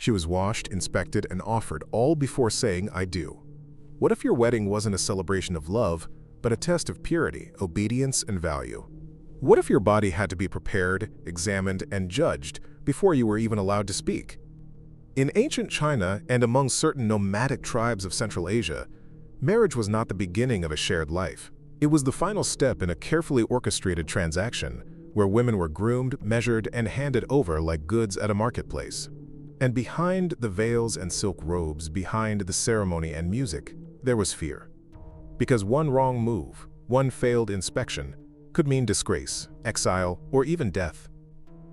She was washed, inspected, and offered, all before saying, "I do." What if your wedding wasn't a celebration of love, but a test of purity, obedience, and value? What if your body had to be prepared, examined, and judged before you were even allowed to speak? In ancient China and among certain nomadic tribes of Central Asia, marriage was not the beginning of a shared life. It was the final step in a carefully orchestrated transaction where women were groomed, measured, and handed over like goods at a marketplace. And behind the veils and silk robes, behind the ceremony and music, there was fear. Because one wrong move, one failed inspection, could mean disgrace, exile, or even death.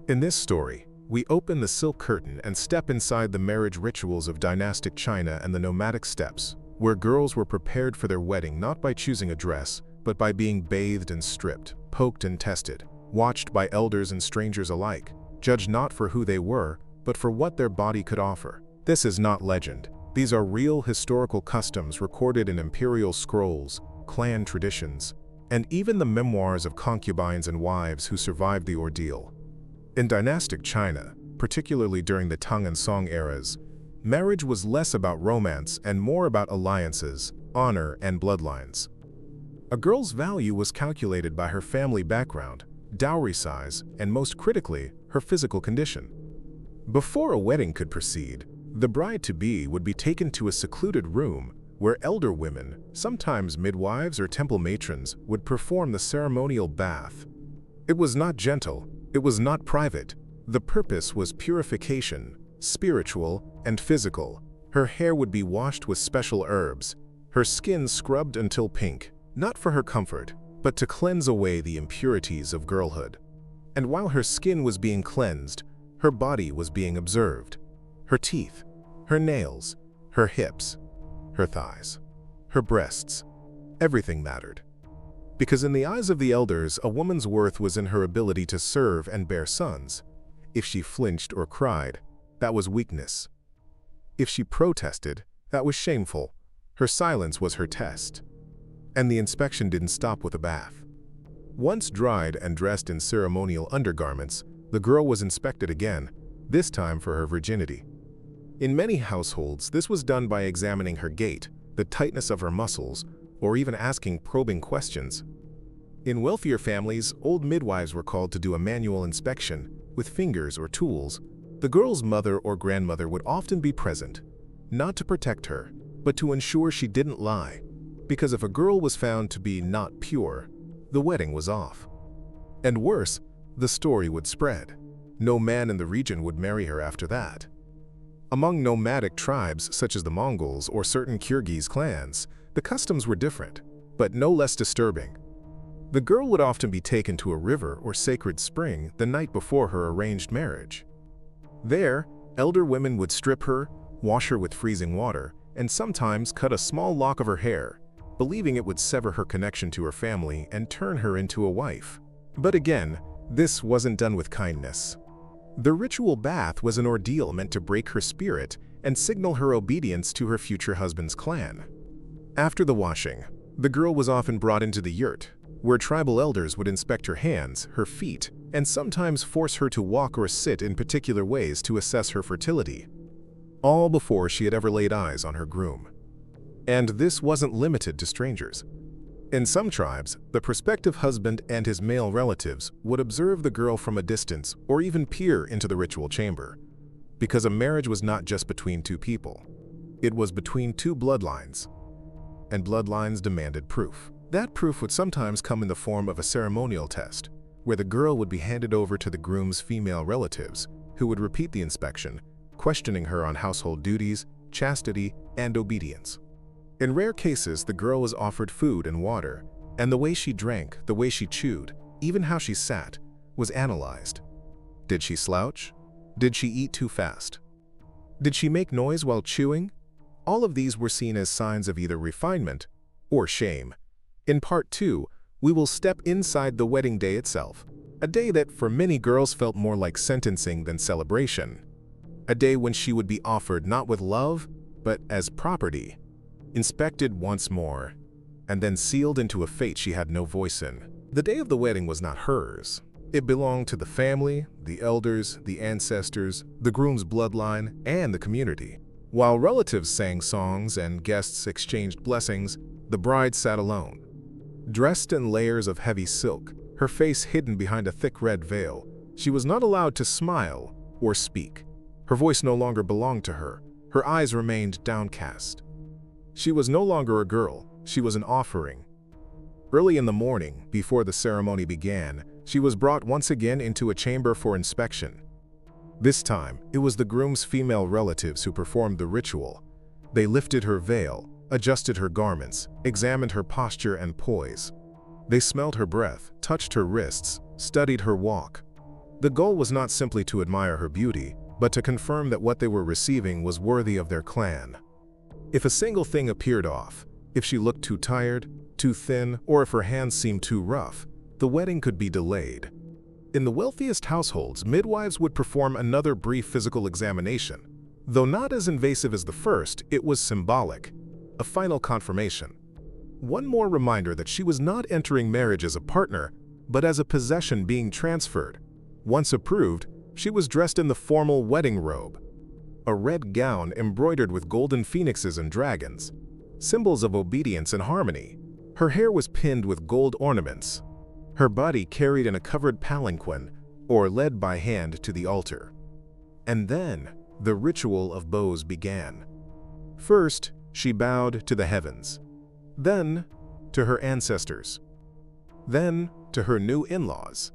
In this story, we open the silk curtain and step inside the marriage rituals of dynastic China and the nomadic steppes, where girls were prepared for their wedding not by choosing a dress, but by being bathed and stripped, poked and tested, watched by elders and strangers alike, judged not for who they were, but for what their body could offer. This is not legend. These are real historical customs recorded in imperial scrolls, clan traditions, and even the memoirs of concubines and wives who survived the ordeal. In dynastic China, particularly during the Tang and Song eras, marriage was less about romance and more about alliances, honor, and bloodlines. A girl's value was calculated by her family background, dowry size, and most critically, her physical condition. Before a wedding could proceed, the bride-to-be would be taken to a secluded room where elder women, sometimes midwives or temple matrons, would perform the ceremonial bath. It was not gentle, it was not private. The purpose was purification, spiritual and physical. Her hair would be washed with special herbs, her skin scrubbed until pink, not for her comfort, but to cleanse away the impurities of girlhood. And while her skin was being cleansed, her body was being observed. Her teeth, her nails, her hips, her thighs, her breasts, everything mattered. Because in the eyes of the elders, a woman's worth was in her ability to serve and bear sons. If she flinched or cried, that was weakness. If she protested, that was shameful. Her silence was her test. And the inspection didn't stop with a bath. Once dried and dressed in ceremonial undergarments, the girl was inspected again, this time for her virginity. In many households, this was done by examining her gait, the tightness of her muscles, or even asking probing questions. In wealthier families, old midwives were called to do a manual inspection with fingers or tools. The girl's mother or grandmother would often be present, not to protect her, but to ensure she didn't lie. Because if a girl was found to be not pure, the wedding was off. And worse, the story would spread. No man in the region would marry her after that. Among nomadic tribes such as the Mongols or certain Kyrgyz clans, the customs were different, but no less disturbing. The girl would often be taken to a river or sacred spring the night before her arranged marriage. There, elder women would strip her, wash her with freezing water, and sometimes cut a small lock of her hair, believing it would sever her connection to her family and turn her into a wife. But again, this wasn't done with kindness. The ritual bath was an ordeal meant to break her spirit and signal her obedience to her future husband's clan. After the washing, the girl was often brought into the yurt, where tribal elders would inspect her hands, her feet, and sometimes force her to walk or sit in particular ways to assess her fertility, all before she had ever laid eyes on her groom. And this wasn't limited to strangers. In some tribes, the prospective husband and his male relatives would observe the girl from a distance or even peer into the ritual chamber, because a marriage was not just between two people. It was between two bloodlines, and bloodlines demanded proof. That proof would sometimes come in the form of a ceremonial test, where the girl would be handed over to the groom's female relatives, who would repeat the inspection, questioning her on household duties, chastity, and obedience. In rare cases, the girl was offered food and water, and the way she drank, the way she chewed, even how she sat, was analyzed. Did she slouch? Did she eat too fast? Did she make noise while chewing? All of these were seen as signs of either refinement or shame. In Part 2, we will step inside the wedding day itself, a day that for many girls felt more like sentencing than celebration. A day when she would be offered not with love, but as property, inspected once more, and then sealed into a fate she had no voice in. The day of the wedding was not hers. It belonged to the family, the elders, the ancestors, the groom's bloodline, and the community. While relatives sang songs and guests exchanged blessings, the bride sat alone. Dressed in layers of heavy silk, her face hidden behind a thick red veil, she was not allowed to smile or speak. Her voice no longer belonged to her. Her eyes remained downcast. She was no longer a girl, she was an offering. Early in the morning, before the ceremony began, she was brought once again into a chamber for inspection. This time, it was the groom's female relatives who performed the ritual. They lifted her veil, adjusted her garments, examined her posture and poise. They smelled her breath, touched her wrists, studied her walk. The goal was not simply to admire her beauty, but to confirm that what they were receiving was worthy of their clan. If a single thing appeared off, if she looked too tired, too thin, or if her hands seemed too rough, the wedding could be delayed. In the wealthiest households, midwives would perform another brief physical examination. Though not as invasive as the first, it was symbolic, a final confirmation. One more reminder that she was not entering marriage as a partner, but as a possession being transferred. Once approved, she was dressed in the formal wedding robe, a red gown embroidered with golden phoenixes and dragons, symbols of obedience and harmony. Her hair was pinned with gold ornaments. Her body carried in a covered palanquin, or led by hand to the altar. And then, the ritual of vows began. First, she bowed to the heavens. Then, to her ancestors. Then, to her new in-laws.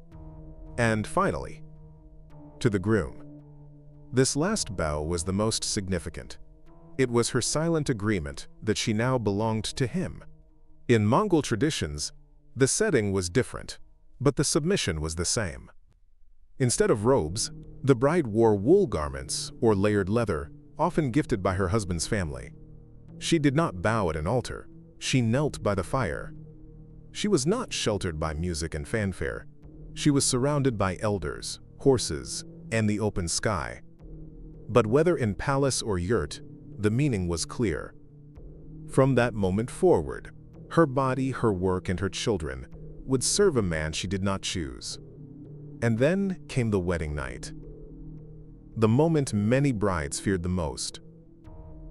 And finally, to the groom. This last bow was the most significant. It was her silent agreement that she now belonged to him. In Mongol traditions, the setting was different, but the submission was the same. Instead of robes, the bride wore wool garments or layered leather, often gifted by her husband's family. She did not bow at an altar, she knelt by the fire. She was not sheltered by music and fanfare. She was surrounded by elders, horses, and the open sky. But whether in palace or yurt, the meaning was clear. From that moment forward, her body, her work, and her children would serve a man she did not choose. And then came the wedding night. The moment many brides feared the most.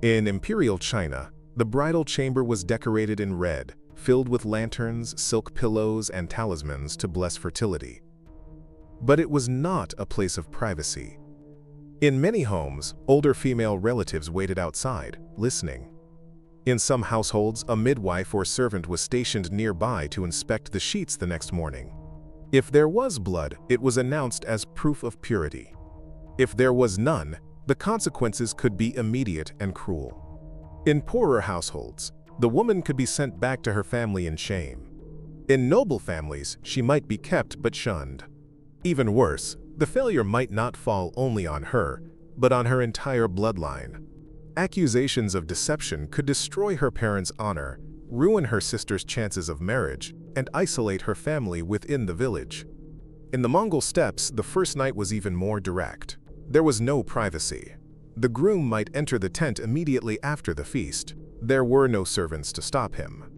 In imperial China, the bridal chamber was decorated in red, filled with lanterns, silk pillows, and talismans to bless fertility. But it was not a place of privacy. In many homes, older female relatives waited outside, listening. In some households, a midwife or servant was stationed nearby to inspect the sheets the next morning. If there was blood, it was announced as proof of purity. If there was none, the consequences could be immediate and cruel. In poorer households, the woman could be sent back to her family in shame. In noble families, she might be kept but shunned. Even worse, the failure might not fall only on her, but on her entire bloodline. Accusations of deception could destroy her parents' honor, ruin her sister's chances of marriage, and isolate her family within the village. In the Mongol steppes, the first night was even more direct. There was no privacy. The groom might enter the tent immediately after the feast. There were no servants to stop him.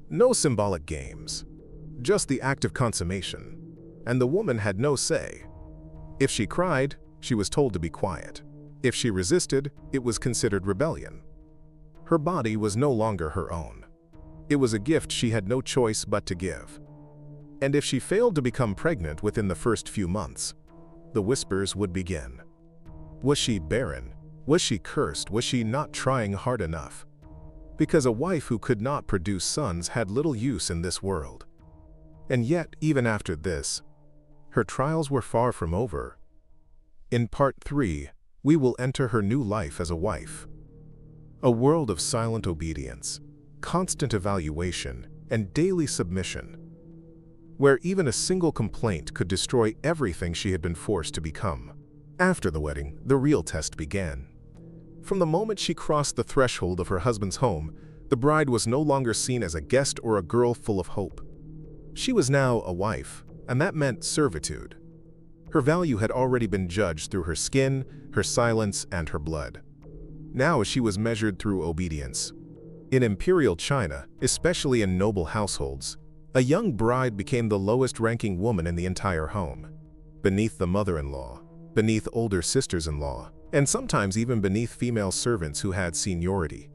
No symbolic games. Just the act of consummation. And the woman had no say. If she cried, she was told to be quiet. If she resisted, it was considered rebellion. Her body was no longer her own. It was a gift she had no choice but to give. And if she failed to become pregnant within the first few months, the whispers would begin. Was she barren? Was she cursed? Was she not trying hard enough? Because a wife who could not produce sons had little use in this world. And yet, even after this, her trials were far from over. In Part 3, we will enter her new life as a wife. A world of silent obedience, constant evaluation, and daily submission, where even a single complaint could destroy everything she had been forced to become. After the wedding, the real test began. From the moment she crossed the threshold of her husband's home, the bride was no longer seen as a guest or a girl full of hope. She was now a wife, and that meant servitude. Her value had already been judged through her skin, her silence, and her blood. Now she was measured through obedience. In imperial China, especially in noble households, A young bride became the lowest-ranking woman in the entire home, beneath the mother-in-law, beneath older sisters-in-law, and sometimes even beneath female servants who had seniority.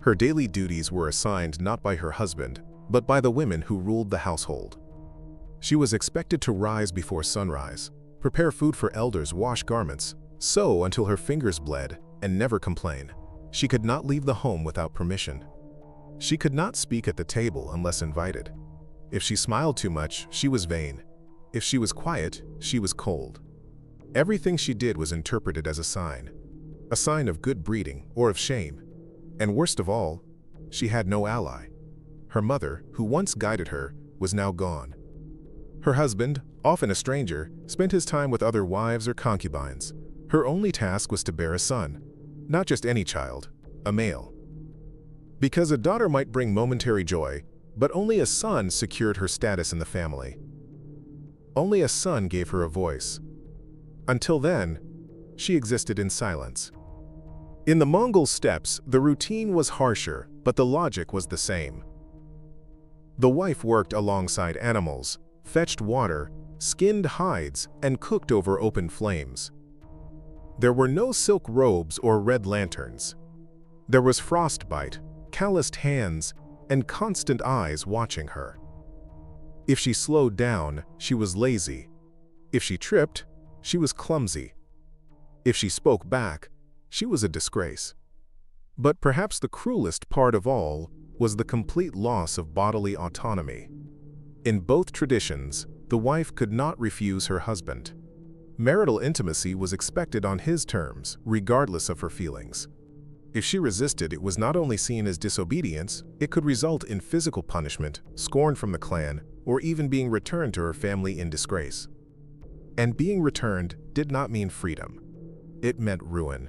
Her daily duties were assigned not by her husband, but by the women who ruled the household. She was expected to rise before sunrise, prepare food for elders, wash garments, sew until her fingers bled, and never complain. She could not leave the home without permission. She could not speak at the table unless invited. If she smiled too much, she was vain. If she was quiet, she was cold. Everything she did was interpreted as a sign of good breeding or of shame. And worst of all, she had no ally. Her mother, who once guided her, was now gone. Her husband, often a stranger, spent his time with other wives or concubines. Her only task was to bear a son, not just any child, a male. Because a daughter might bring momentary joy, but only a son secured her status in the family. Only a son gave her a voice. Until then, she existed in silence. In the Mongol steppes, the routine was harsher, but the logic was the same. The wife worked alongside animals, fetched water, skinned hides, and cooked over open flames. There were no silk robes or red lanterns. There was frostbite, calloused hands, and constant eyes watching her. If she slowed down, she was lazy. If she tripped, she was clumsy. If she spoke back, she was a disgrace. But perhaps the cruelest part of all was the complete loss of bodily autonomy. In both traditions, the wife could not refuse her husband. Marital intimacy was expected on his terms, regardless of her feelings. If she resisted, it was not only seen as disobedience, it could result in physical punishment, scorn from the clan, or even being returned to her family in disgrace. And being returned did not mean freedom. It meant ruin.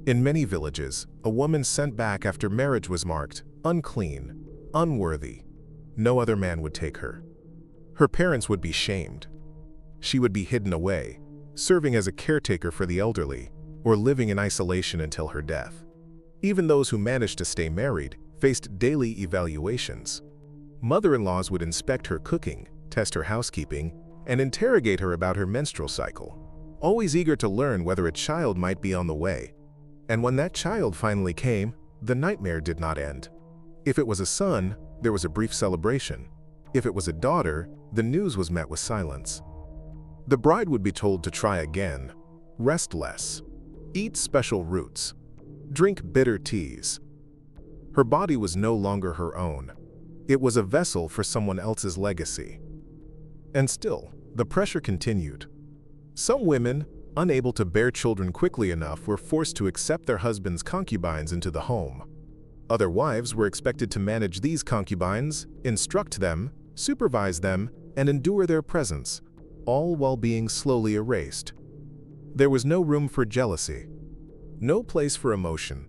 In many villages, a woman sent back after marriage was marked unclean, unworthy. No other man would take her. Her parents would be shamed. She would be hidden away, serving as a caretaker for the elderly, or living in isolation until her death. Even those who managed to stay married faced daily evaluations. Mother-in-laws would inspect her cooking, test her housekeeping, and interrogate her about her menstrual cycle, always eager to learn whether a child might be on the way. And when that child finally came, the nightmare did not end. If it was a son, there was a brief celebration. If it was a daughter, the news was met with silence. The bride would be told to try again, rest less, eat special roots, drink bitter teas. Her body was no longer her own. It was a vessel for someone else's legacy. And still, the pressure continued. Some women, unable to bear children quickly enough, were forced to accept their husbands' concubines into the home. Other wives were expected to manage these concubines, instruct them, supervise them, and endure their presence, all while being slowly erased. There was no room for jealousy, no place for emotion.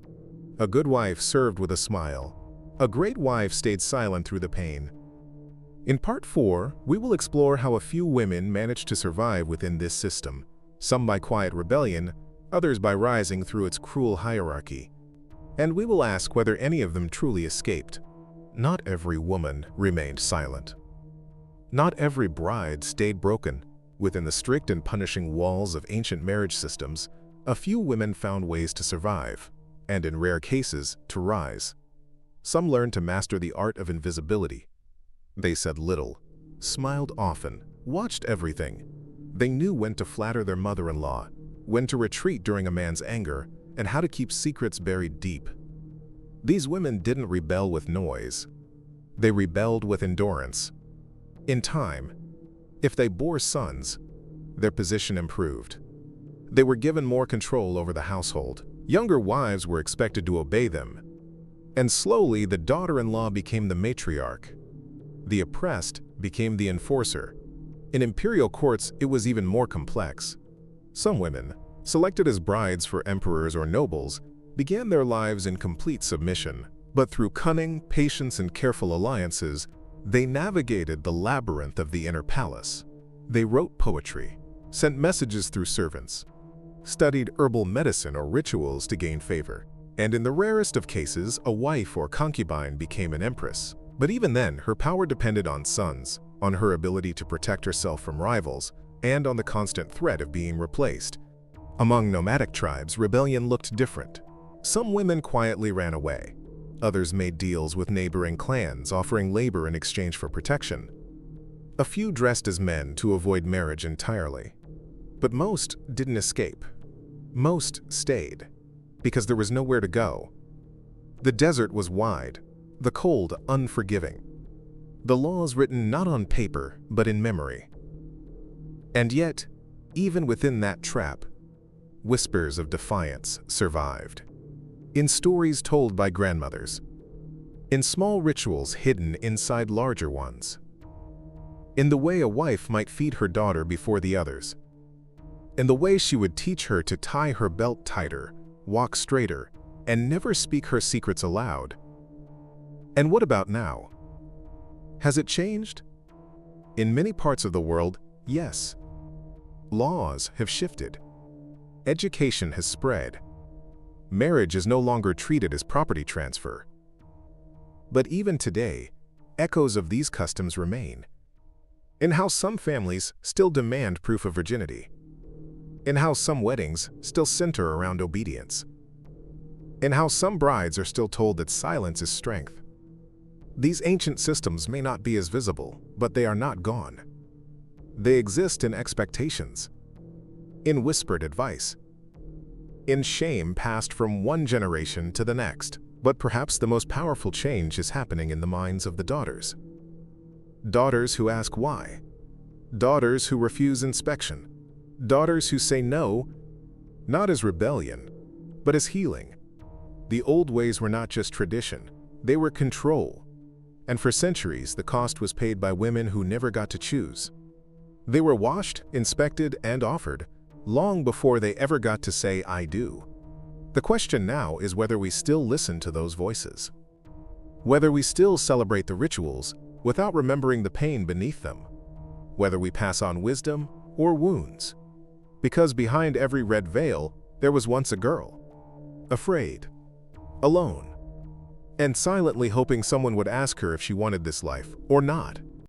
A good wife served with a smile. A great wife stayed silent through the pain. In Part 4, we will explore how a few women managed to survive within this system, some by quiet rebellion, others by rising through its cruel hierarchy. And we will ask whether any of them truly escaped. Not every woman remained silent. Not every bride stayed broken. Within the strict and punishing walls of ancient marriage systems, a few women found ways to survive, and in rare cases, to rise. Some learned to master the art of invisibility. They said little, smiled often, watched everything. They knew when to flatter their mother-in-law, when to retreat during a man's anger, and how to keep secrets buried deep. These women didn't rebel with noise. They rebelled with endurance. In time, if they bore sons, their position improved. They were given more control over the household. Younger wives were expected to obey them. And slowly, the daughter-in-law became the matriarch. The oppressed became the enforcer. In imperial courts, it was even more complex. Some women, selected as brides for emperors or nobles, began their lives in complete submission. But through cunning, patience, and careful alliances, they navigated the labyrinth of the inner palace. They wrote poetry, sent messages through servants, studied herbal medicine or rituals to gain favor. And in the rarest of cases, a wife or concubine became an empress. But even then, her power depended on sons, on her ability to protect herself from rivals, and on the constant threat of being replaced. Among nomadic tribes, rebellion looked different. Some women quietly ran away. Others made deals with neighboring clans, offering labor in exchange for protection. A few dressed as men to avoid marriage entirely. But most didn't escape. Most stayed, because there was nowhere to go. The desert was wide, the cold unforgiving. The laws written not on paper, but in memory. And yet, even within that trap, whispers of defiance survived. In stories told by grandmothers, in small rituals hidden inside larger ones, in the way a wife might feed her daughter before the others, in the way she would teach her to tie her belt tighter, walk straighter, and never speak her secrets aloud. And what about now? Has it changed? In many parts of the world, yes. Laws have shifted. Education has spread. Marriage is no longer treated as property transfer. But even today, echoes of these customs remain. In how some families still demand proof of virginity. In how some weddings still center around obedience. In how some brides are still told that silence is strength. These ancient systems may not be as visible, but they are not gone. They exist in expectations, in whispered advice, in shame passed from one generation to the next. But perhaps the most powerful change is happening in the minds of the daughters. Daughters who ask why. Daughters who refuse inspection. Daughters who say no, not as rebellion, but as healing. The old ways were not just tradition, they were control. And for centuries, the cost was paid by women who never got to choose. They were washed, inspected, and offered, long before they ever got to say, "I do." The question now is whether we still listen to those voices. Whether we still celebrate the rituals without remembering the pain beneath them. Whether we pass on wisdom or wounds. Because behind every red veil, there was once a girl. Afraid. Alone. And silently hoping someone would ask her if she wanted this life or not.